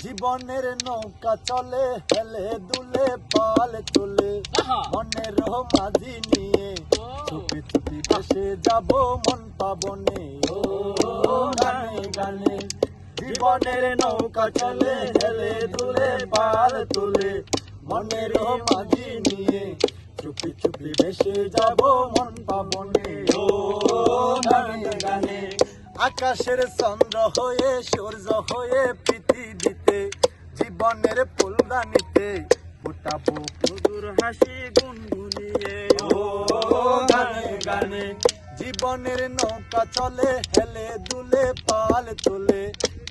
জীবনের নৌকা চলে হেলে দুলে পাল তোলে মনের মাঝি নিয়ে চুপি চুপি ভেসে যাব মন পাবনে ও গানে গানে জীবনের নৌকা চলে হেলে দুলে পাল তোলে মনের মাঝি নিয়ে চুপি চুপি ভেসে যাব মন পাবনে ও গানে গানে আকাশের চন্দ্র হয়ে সূর্য হয়ে পৃথিবীতে জীবনের ফুলদানিতে ফোটাবো মধুর হাসি গুনগুনিয়ে ও গানে গানে জীবনের নৌকা চলে হেলে দুলে পাল তোলে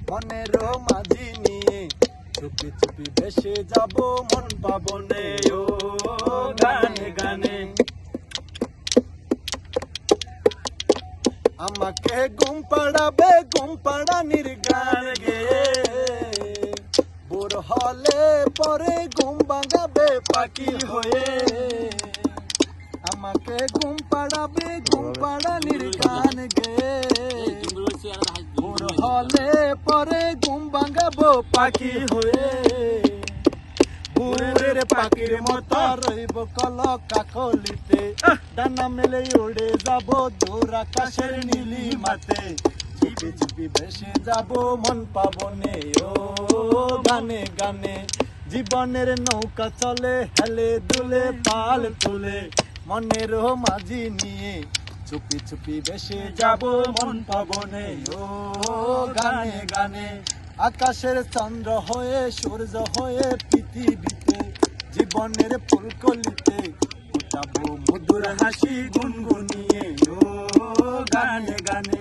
মনের মাঝি নিয়ে চুপি চুপি ভেসে যাব মন পাবনে ও গানে গানে আমাকে ঘুম পাড়ানির গান গে ভোর হলে পরে ঘুম ভাঙাবে পাখি হয়ে আমাকে ঘুম পাড়ানির গান গে ভোর হলে পরে ঘুম ভাঙাবো পাখি হয়ে ভোরের পাখির মতো রইব কল কাকলিতে ডানা মেলে উড়ে যাব দূর আকাশের নীলি মাতে ঝিপি ঝিপি ভেসে যাব মন পাবনে ও গানে গানে জীবনের নৌকা চলে হেলে দুলে পাল তোলে মনের মাঝি নিয়ে চুপি চুপি ভেসে যাব মন পাবনে ও গানে গানে আকাশের চন্দ্র হয়ে সূর্য হয়ে পৃথিবীতে জীবনের ফুলকলিতে ফোটাবো মধুর হাসি গুনগুনিয়ে ও গানে গানে।